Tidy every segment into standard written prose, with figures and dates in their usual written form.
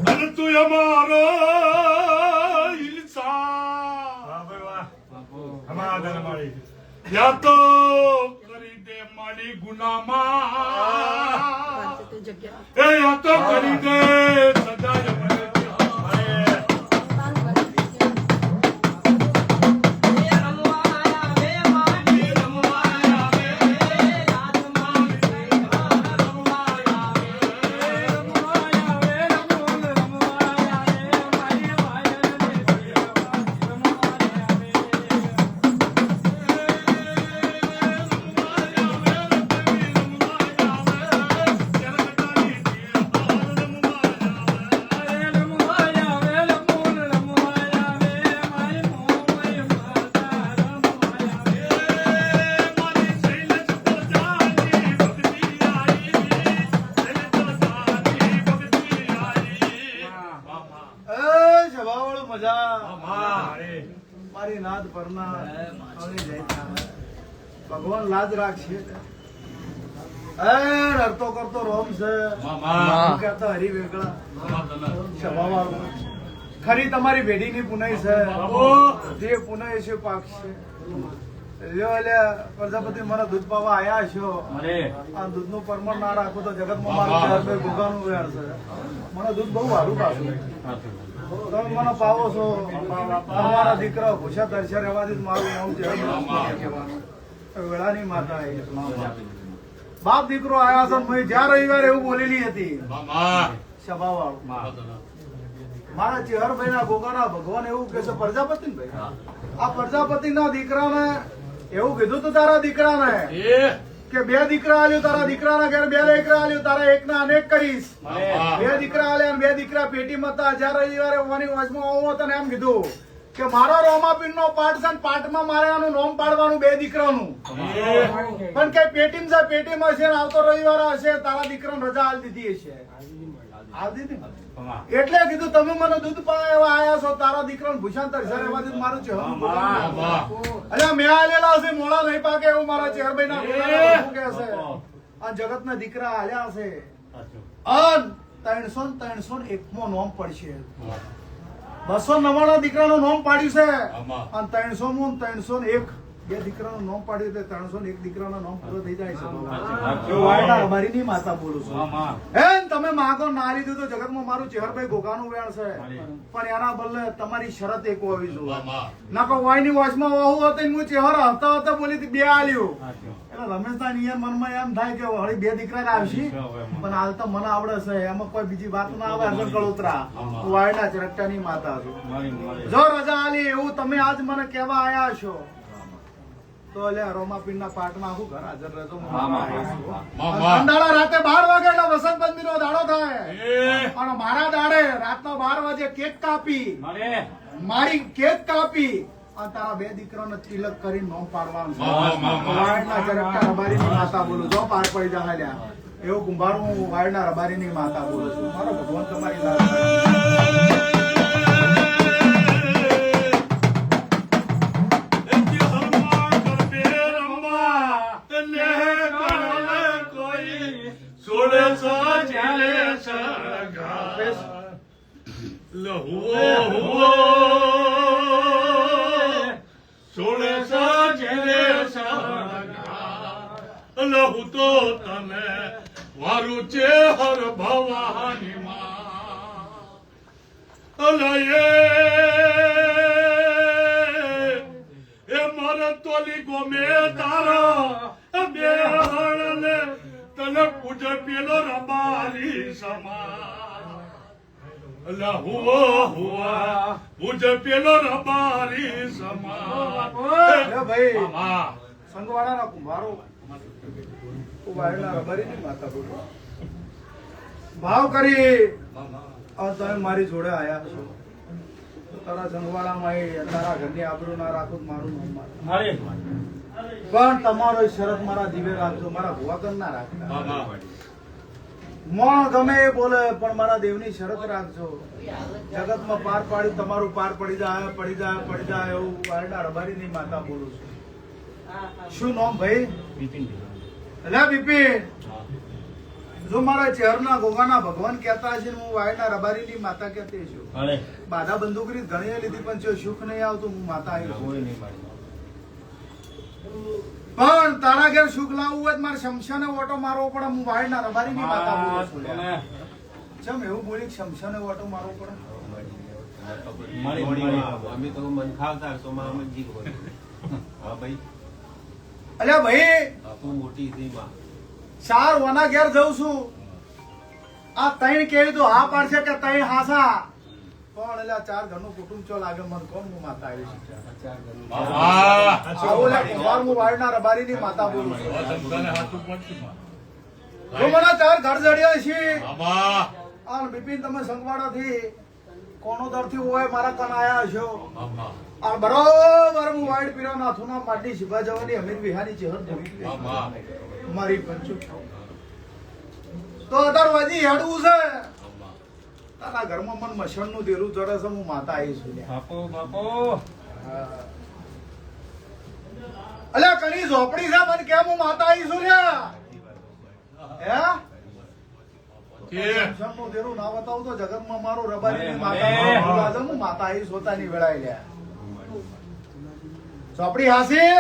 અને તું અમારો યા તો કરી દે મારી ગુનામાં એ યા તો કરી દે સદાય મને ભગવાન લાજ રાખશે રડતો કરતો રોમ છે કહેતા હરી વેગળા સ્વભાવવાળો ખરી તમારી ભેડીની પુનઈ છે જે પુનઈ છે પાકશે પ્રજાપતિ મને દૂધ પાવા આયા છો આ દૂધ નું પરમાણ ના રાખો તો જગતમાં મારું ભોગાનું વેર છે મને દૂધ બહુ સારું પાછું તમે મને પાવો છો તમારા દીકરા ભૂષા દર્શન રહેવાથી મારું નામ છે વેળાની માતા બાપ દીકરો આયા છે મેં જ્યાં રવિવારે એવું બોલેલી હતી સભા વાળું મારા ચેહરભાઈ ના ગોગાના ભગવાન એવું કે છે પ્રજાપતિ ને ભાઈ આ પ્રજાપતિ ના દીકરાને એવું કીધું તું તારા દીકરાને કે બે દીકરા આલ્યું તારા દીકરાના ઘેર બે દીકરા આલ્યું તારા એક ના અનેક કરીશ બે દીકરા આલ્યા બે દીકરા પેટીમાં હતા જયારે રવિવારે વાની વાંચમાં આવું તને એમ કીધું કે મારો રોમાપીર નો પાઠ છે પાઠમાં મારે આનું નોમ પાડવાનું બે દીકરાનું પણ કે પેટીમાં છે આવતો રવિવારે હશે તારા દીકરાને રજા આલી દીધી હશે એટલે કીધું તમે મને દૂધ પાવા એવા આયા છો તારા દીકરાને ભૂષાંતર સર એમાંથી મારું છે અલ્યા મેં આલેલા હશે મોડા નહીં પાકે એવું મારા ચેરભાઈ ના કે છે આ જગત ના દીકરા આલ્યા હશે 301 નોમ પડશે 299 દીકરાનું નોમ પાડ્યું છે અને 301 બે દીકરાનું નોમ પાડ્યું એટલે 301 દીકરાનો નોમ પૂરો થઈ જાય છે અમારી માતા બોલું છું એમ તમે માગો ના લીધું તો જગતમાં મારું ચેહરભાઈ ગોગાનું વેણ છે પણ એના બદલે તમારી શરત એક હોવી જોઈએ ના કો વાયની વોચમાં વહુ હતી હું ચેહર હતા હતા બોલી બે આલ્યું એટલે રમેશના નિયમ મનમાં એમ થાય કે હળી બે દીકરા આવશે પણ હાલ તો મને આવડે છે એમાં કોઈ બીજી વાત ના આવે અર્જુન કળોતરા વાયના ચરકટાની માતા છું જો રજા આલી એવું તમે આજ મને કેવા આયા છો તો રોમાપીર ના પાઠમાં આખું ઘર હાજર રહેતો રાતે 12 વાગે એટલે વસંત પંચમી નો દાડો થાય અને મારા દાડે રાતના 12 વાગે કેક કાપી મારી કેક કાપી અને તારા બે દીકરાને તિલક કરી નોમ પાડવાનું રબારીની માતા બોલું જો પાર પડી જાય એવું કુંભારું વાયડના રબારીની માતા બોલું છું મારો ભગવાન તમારી લહુ તો તમે વારું છે હર ભવાની માં એ મારે તોલી ગોમે તારા બે હળને તને પૂજ પેલો રબારી સમા હુઆ પૂજ પેલો રબારી સમા ભાઈ સંગવાડા ના કુંભારો ભાવ કરી તમે મારી જોડે આયા છો તારા સંગવાડામાં તારા ઘરની આબરૂ ના રાખો મારું પણ તમારો શરત મારા જીવે રાખજો મારા ભુવાકન ના રાખતા મોણ ગમે એ બોલે પણ મારા દેવની શરત રાખજો જગતમાં પાર પાડી તમારું પાર પડી જાય એવું વારડા રબારીની માતા બોલું છું શું નામ ભાઈ બિપિન જો મારા ચહેરના ગોગાના ભગવાન કહેતા છે હું વાયના રબારીની માતા કહેતી છું બાધા બંદૂકરી ઘણી લીધી પણ જો સુખ નહીં આવતું હું માતા આવી પણ તારા ઘેર સુખ લાવવું હોય મારે શમશાને ઓટો મારવો પડે હું વાયના રબારીની માતા બોલું છું ચમ એવું બોલી શમશાને ઓટો મારવો પડે અમે તો મન ખાવતા તો અમે જીવ હા ભાઈ અલ્યા ભાઈ તું મોટી થઈ માં 4 વાના ઘેર જઉં છું આ 3 કેવી તો હા પાડશે કે 3 હાસા કોણ એટલે 4 ઘરનું કુટુંબ ચો લાગે મન કોણ હું માતા આવી છું હું વાળના રબારીની માતા બોલું છું જો મને 4 ઘર જડ્યા છે અને બિપિન તમે સંગવાડાથી કોણોદર થી હોય મારા કન આયા છો આ બરોબર હું વાઈડ પીરા નાથુના પાટી શિવા જવાની અમીર વિહારી ચહેર મારી પંચુ તો 18 વાજી હેડવું છે તારા ઘરમાં મન મસણ નું દેરું ચડે છે હું માતા આવી છું અલ્યા કની ઝોપડી છે મને કેમ હું માતા આવી છું હે શમશાન નું દેરું ના બતાવું તો જગતમાં મારું રબારી માતા હું માતા આવી સોતાની વેળાએ લ્યા ઝોપડી હાસી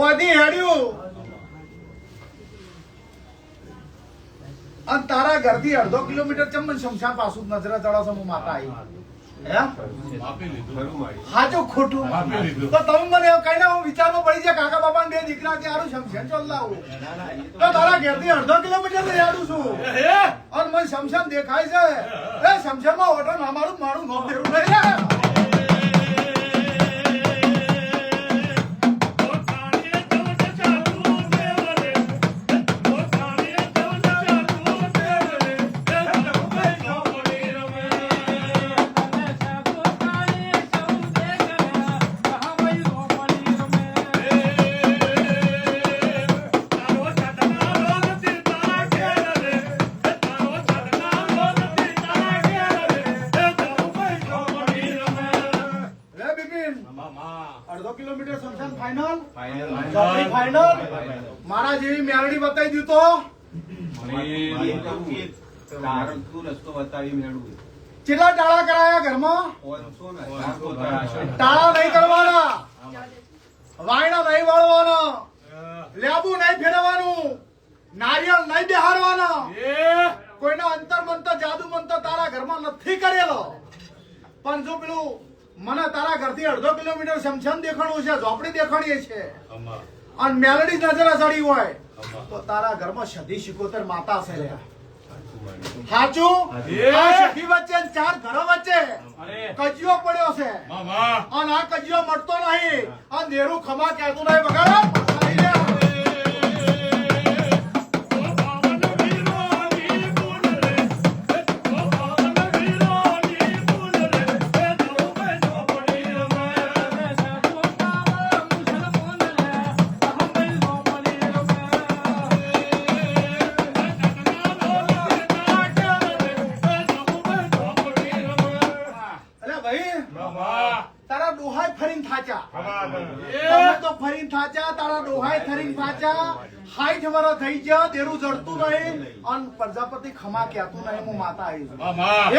ઓધી હેડ્યું અને તારા ઘરથી 1.5 કિલોમીટર ચમન શમશાન પાછું નજરે ચડાવશે હું માતા આવી હાચું ખોટું તો તમે મને કઈ ના હું વિચારમાં પડી જાય કાકા બાપા 2 દીકરા ત્યાં શમશાન ચલાવું તો તારા ઘરથી 1.5 કિલોમીટર યાડું છું અને મને શમશાન દેખાય છે એ શમશાનમાં ઓટો ના મારું મારું નોમ દેરું નહીં મારા જેવી મેરડી બતાવી દીધું તો રસ્તો બતાવી મેળવું કેટલા ટાળા કરાયા ઘરમાં ટાળા નહીં કરવાના વાયણા નહીં વાળવાના લેબુ નહીં ફેરવવાનું નારિયેળ નહીં બેહારવાના કોઈના અંતર મંતર જાદુ મંતર તારા ઘરમાં નથી કરેલો પણ જો પેલું મને તારા ઘરથી 1.5 કિલોમીટર શમશાન દેખાણું છે ઝોપડી દેખાણીએ છે અને મેલડી નજર અસડી હોય તો તારા ઘરમાં 70-75 માતા છે સાચું આ સખી વચ્ચે 4 ઘરો વચ્ચે કજિયો પડ્યો છે અને આ કજિયો મળતો નહીં આ નેરું ખમા કહેતું નહીં બગાડો તારા ડોહાય ફરીને થાચા તારા ડોહાય ફરીને થાચા 60 વર્ષ થઈ ગયા દેરું જડતું નહીં અને પ્રજાપતિ ખમા કહેતું નહીં હું માતા આવી છું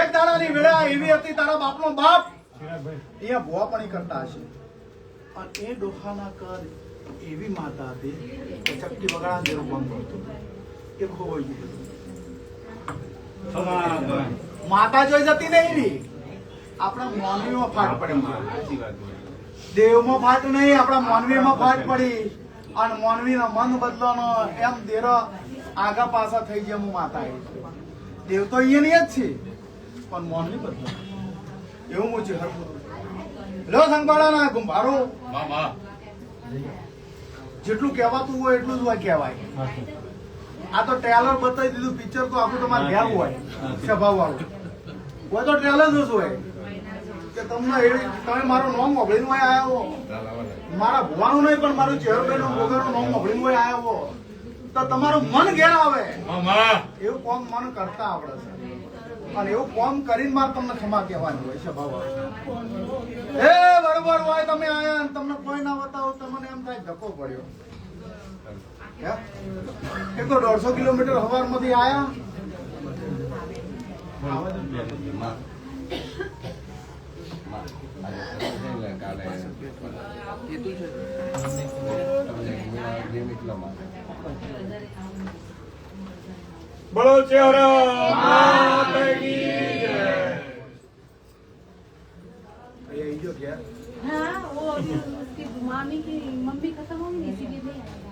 એક દાડાની વેળા એવી હતી તારા બાપનો બાપ અહીંયા ભુવાપણી કરતા હશે અને એ ડોહાના કર એવી માતા હતી કે ચપટી વગાડા દેરું બંધ કરતું એ ખોવાઈ ગયું માતા જોઈ જતી નહીં આપણા મોનવીમાં ફાટ પડે દેવમાં ફાટ નહીં આપણા મોનવીમાં ફાટ પડી અને મોનવીનો મન બદલાનો એમ દેરો આગા પાછા થઈ ગયા હું માતા આવી દેવ તો અહીંયાની જ છે પણ મોનવી બદલો એવું હું છે લો સંભાળાના ગુંભારો જેટલું કહેવાતું હોય એટલું જ હોય કહેવાય આ તો ટ્રેલર બતાવી દીધું પિક્ચર તો આખું તમારે ઘેર હોય સ્વભાવ વાળું હોય તો ટ્રેલર જ હોય કે તમને તમે મારું નામ મોકલીને હોય આવ્યો મારા ભુવાનું નહીં પણ મારું ચહેરોનું ભોગાનું નામ મોકલીને હોય આવ્યો તો તમારું મન ઘેર આવે એવું કોમ મન કરતા આવડે છે અને એવું કોમ કરીને મારે તમને ક્ષમા કહેવાની હોય છે ભાવ એ બરોબર હોય તમે આયા તમને કોઈ ના બતાવો તમને એમ થાય ધક્કો પડ્યો હે? એક તો 150 કિલોમીટર હવારમાંથી આયા બોલો ચહેરા માતા કી જય. ये जो क्या हाँ वो उसकी मामी की मम्मी खत्म हो गई इसीलिए नहीं आया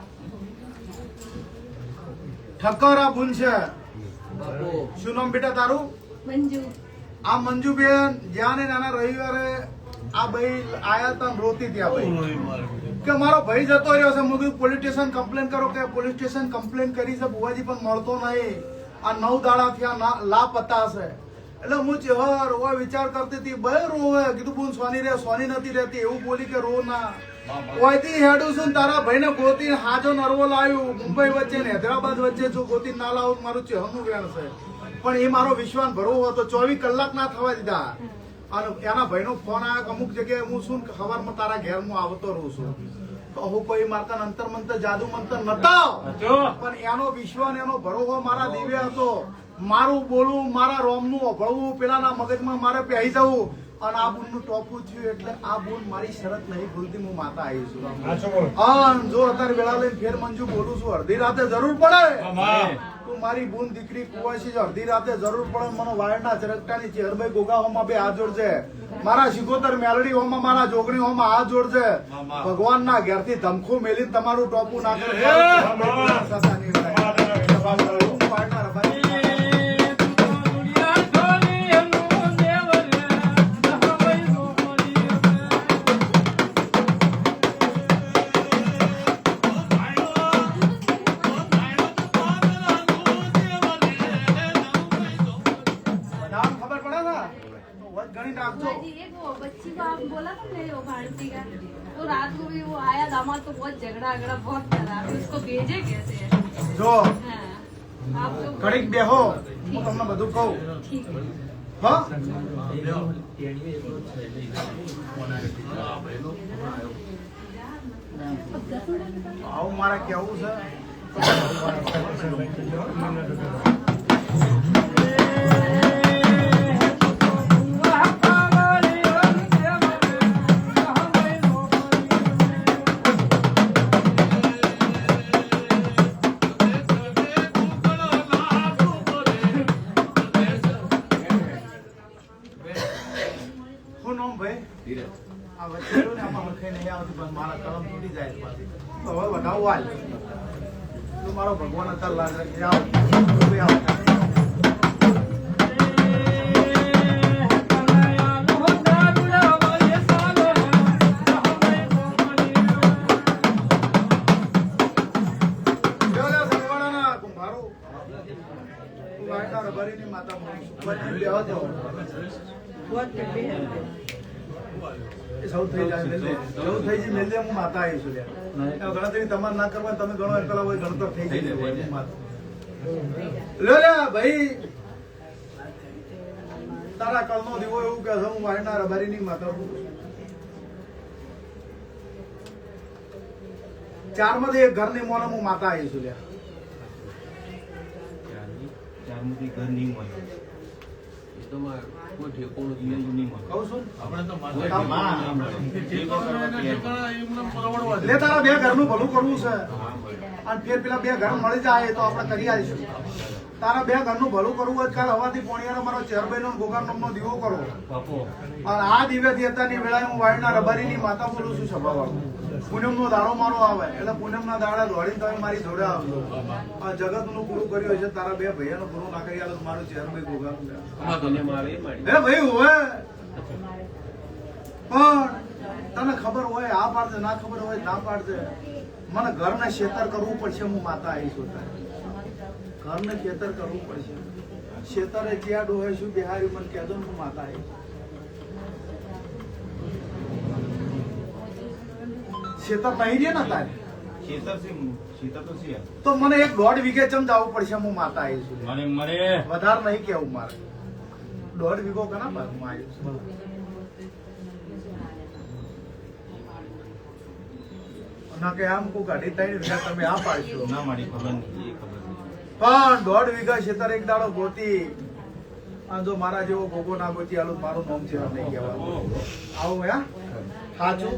ઠક્કર આ બુન છે શું નામ બેટા તારું मंजू આ મંજુબેન જ્યાં ને નાના રવિવારે આ ભાઈ આયા તા ને રોતી ત્યાં ભાઈ કે મારો ભાઈ જતો રહ્યો છે મેં કીધું પોલીસ સ્ટેશન કમ્પ્લેન કરો કે પોલીસ સ્ટેશન કમ્પ્લેન કરી છે બુવાજી પણ મળતો નહીં આ 9 દાડા થયા લાપતા છે એટલે હું ચહેર રોવા વિચાર કરતી હતી બે રોવે કીધું બોન સોની રે સોની નથી રહેતી એવું બોલી કે રો ના ઓયથી હેડું છું ને તારા ભાઈને ગોતી હાજો નરવો લાવ્યું મુંબઈ વચ્ચે ને હૈદરાબાદ વચ્ચે જો ગોતી ના લાવું મારું ચહેરનું વેણ છે પણ એ મારો વિશ્વાસ ભરવો હતો 24 કલાક ના થવા દીધા અને એના ભાઈનો ફોન આવ્યો અમુક જગ્યાએ હું શું સવારમાં તારા ઘેર હું આવતો રહું છું તો હું કોઈ મારતા અંતર મંતર જાદુ મંતર નતા પણ એનો વિશ્વાસ એનો ભરોસો મારા દિવ્ય હતો મારું બોલવું મારા રોમનું અભળવું પેલાના મગજમાં મારે પહેરી જવું અને આ બુનનું ટોપું થયું એટલે આ બુન મારી શરત નહીં ભૂલતી હું માતા આવી છું જો અત્યારે વેળા લઈને ફેર મંજુ બોલું છું અડધી રાતે જરૂર પડે તું મારી બુન દીકરી કુવાસી છે અડધી રાતે જરૂર પડે મને વાયરના ચરકટાની ચેરભાઈ ગોગા હોમાં બે હાથ જોડજે મારા શિકોતર મેલડી હોમાં મારા જોગણી હોમાં હાથ જોડજે ભગવાનના ઘેરથી ધમખું મેલી તમારું ટોપું ના કરે जी एक वो बच्ची को आप बोला था मेरे वो भारती का तो रात को भी वो आया दामाद तो बहुत झगड़ा बहुत करा अभी उसको भेजे कैसे જો हाँ आप लोग ઘડીક બેહો હું તમને બધું કહું ठीक है હા આવું મારે કેવું છે શું નામ ભાઈ આ વચ્ચે રહ્યું ને આમાં લખાઈ નહીં આવતું પણ મારા કલમ તૂટી જાય છે પાછી. તો હવે વધાવો હાલ તું મારો ભગવાન અત્યારે લાગ રાખી આવ તું આવ. લ્યો, લ્યો, સંગવાડાના કુંભારો. તું વાયના રબારીની માતા મળી છું. વચ્ચે બેહો તો. એ સૌ થઈ જાય મેલે. સૌ થઈ જાય મેલે હું માતા આવી છું લ્યા. ગણતરી તમારે ના કરવા તમે ગણો એકલા હોય ગણતર થઈ જાય હું માતા. લ્યો લે ભાઈ તારા કળનો દીવો એવું કે છે હું વાયના રબારીની માતા છું. 4 માંથી એક ઘરની મોને હું માતા આવી છું લ્યા. ચારમાંથી ઘર નહીં મળે એ તો કોઈ ઠેકોણું નહીં મળે કહું છું હા લે તારા બે ઘરનું ભલું કરવું છે અને ફેર પેલા બે ઘર મળી જાય તો આપણે કરી આવીશું. તારા બે ઘરનું ભલું કરવું હોય કાલ હવાથી પોણિયાનો મારો ચેરભાઈનો ગોગાર નામનો દીવો કરો અને આ દિવ્યથી અત્યારની વેળાએ હું વાયના રબારીની માતા બોલું છું સભાવાળું. પૂનમનો દાડો મારો આવે એટલે પૂનમના દાડા દોડીને તમે મારી જોડે આવજો. આ જગતનું પૂરું કર્યું છે તારા બે ભાઈઓનું પૂરું ના કરી આલો તો મારું ચેરભાઈ ગોગાર એ ભાઈ હોય પણ તને ખબર હોય આ પાડજે ના ખબર હોય ના પાડજે. મને ઘરને ખેતર કરવું પડશે હું માતા આવીશું ઘરને ખેતર કરવું પડશે. ખેતરે જ્યાં ડોહે શું બિહારી મને કહેજો હું માતા આવીશ. ખેતર નહીં રે ને તારે શીતર તો છે તો મને 1.5 વીઘે ચમ જવું પડશે હું માતા આવીશું મને વધારે નહીં કેવું મારે 1.5 વીઘો કના બાર હું આવીશ. ના કે આમ કોઈ ગાડી 3 વીઘા તમે આ પાડશો ના મારી ખબર નહીં, એ ખબર નહીં. પણ 1.5 વીઘા ખેતર એક દાડો ગોતી આ જો મારા જેવો ગોગો ના ગોતી આલું મારું નામ છે નહીં કહેવાનું આવું હે સાચું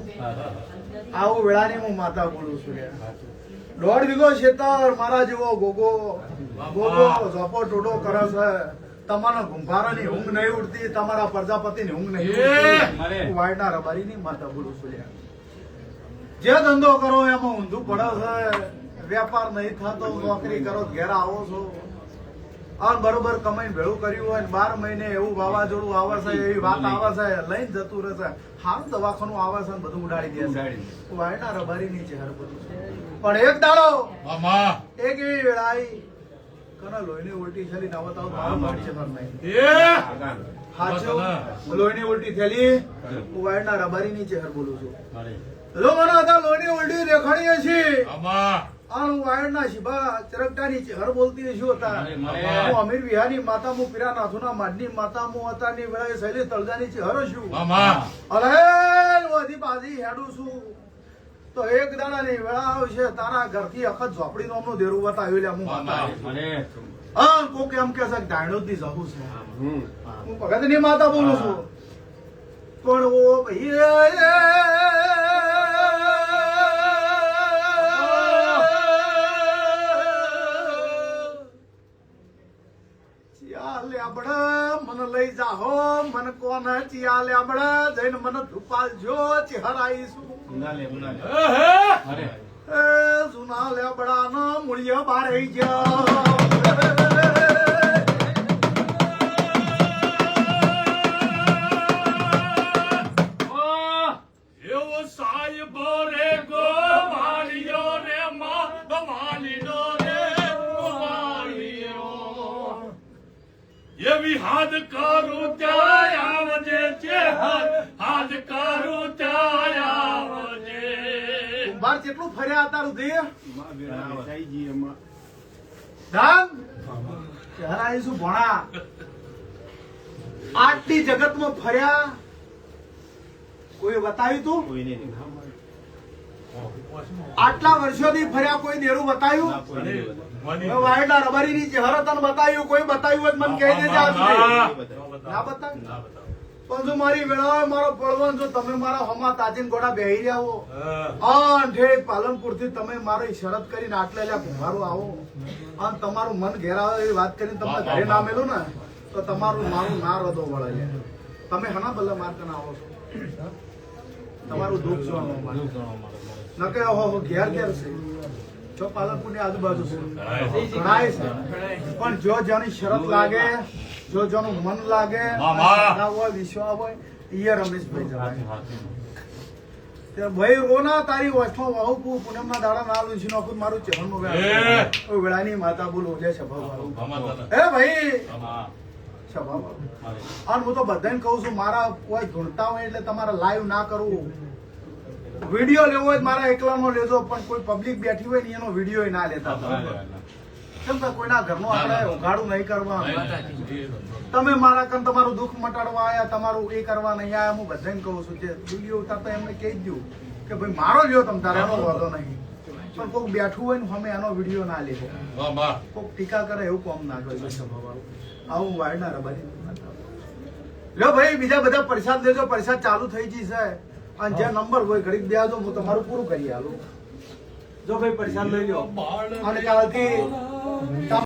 આવું વેળાની હું માતા બોલું છું યાર 1.5 વીઘો ખેતર મારા જેવો ગોગો ઝોપો ટોડો કરે છે તમારા ગુંભારાની ઊંઘ નહીં ઉડતી તમારા પ્રજાપતિની ઊંઘ નહીં ઉડતી હું વાયડા રબારીની માતા બોલું છું યાર જે ધંધો કરો એમાં ઊંધું પડે છે વેપાર નહીં થતો નોકરી કરો ઘેર આવો છો અને બરોબર કમાઈને ભેળું કર્યું હોય 12 મહિને એવું વાવાઝોડું આવે છે એવી વાત આવે છે લઈને જતું રહે છે હારું દવાખાનું આવે છે બધું ઉડાડી દે છે વાયડા રબારીની છે હર બધું પણ એક દાડો એક એવી વેળા આવી કના લોહીની ઉલટી થયેલી ના બતાવો મારું નામ છે નહીં હાચું લોહીની ઉલટી થયેલી હું વાયડા રબારીની ચહેર બોલું છું જો મને હતા લોહીની ઉલટી દેખાડી છે હું વાયડના શિબા ચરકટાની ચહેર બોલતી છું હતા હું અમીર વિહારની માતા હું પીરા નાથુના માડની માતા હું અતારની વેળાએ શૈલી તળજાની ચહેર છું અરે વધી બાજી હેડું છું તો એક દાડાની વેળા આવશે તારા ઘરથી અખત ઝોપડી નોમનું દેરું બતાવ્યું લે હું માતા હા કોક એમ કે છે ડાયણો થી જવું છે હું ભગતની માતા બોલું છું પણ ઓ ભાઈ મને લઈ જાહો મને કોને ચિયા લેબડા જઈને મને ધુપાલજો ચહેરાઈશું જૂના લેબડા નો મૂળિયા બાર આવી ગયા એવો સાહેબો રે ગો માલિયો રે માં ગવાલીનો રે ગવાલીયો એવી હાથ કરું ત્યાં આવજે છે હાથ કરું ત્યાં આવજે બાર કેટલું ફર્યા હતા રુધિર ધામ ચહેરાઈશું ભણા આટલી જગતમાં ફર્યા કોઈ બતાવ્યું તું આટલા વર્ષોથી ફર્યા કોઈ દેરું બતાવ્યું વાયડા રબારીની ચહેરા તને બતાવ્યું કોઈ બતાવ્યું હોય મને કહી દેજે આજ ના બતાવ્યું પણ જો મારી વેળા મારો પડવન જો તમે મારા હમા તાજીન ગોડા બેહી રહ્યા હો ઠેઠ પાલનપુર થી તમે મારી શરત કરીને આટલે મારું આવો અને તમારું મન ઘેરાવે એવી વાત કરીને તમને ઘરે ના મેલું ને તો તમારું મારું ના રદો વળે તમે હના બલ્લે માર્ક ના આવો છો તમારું દુઃખ જોવાનું નકે ઓહો ઘેર ઘેર છે જો પાલનપુર ની આજુબાજુ છે ઘણાય છે પણ જો જેની શરત લાગે જો જેનું મન લાગે હોય વિશ્વાસ હોય એ રમેશભાઈ જવાય ભાઈ રોના તારી વસ્તુ વાહુ પૂનમ ના દાડા ના લૂછી નાખું મારું ચરણ નું વેળાની માતા બોલો છે સભા વાળું હે ભાઈ સભા વાળું અને હું તો બધાને કહું છું મારા કોઈ ધૂણતા હોય એટલે તમારે લાઈવ ના કરવું વિડીયો લેવો હોય મારા એકલાનો લેજો પણ કોઈ પબ્લિક બેઠી હોય ને એનો વિડીયો ના લેતા કેમ કે કોઈના ઘરનું આપણે ઉઘાડું નહીં કરવા તમે મારા કન તમારું દુઃખ મટાડવા આયા તમારું એ કરવા નહીં આયા હું બધાને કહું છું કે વિડીયો ઉતારતા એમને કહી જ દઉં કે ભાઈ મારો લ્યો તમ તારે એનો વાંધો નહીં પણ કોઈક બેઠું હોય ને અમે એનો વિડીયો ના લેવો કોઈક ટીકા કરે એવું કોમ ના કર્યું સભાવાળું આવું વાયડા રબારી લ્યો ભાઈ બીજા બધા પ્રસાદ લેજો પ્રસાદ ચાલુ થઈ જશે અને જે નંબર હોય ઘડીક દેજો હું તમારું પૂરું કરી આલું જો ભાઈ પ્રસાદ લઈ લો અને કાલથી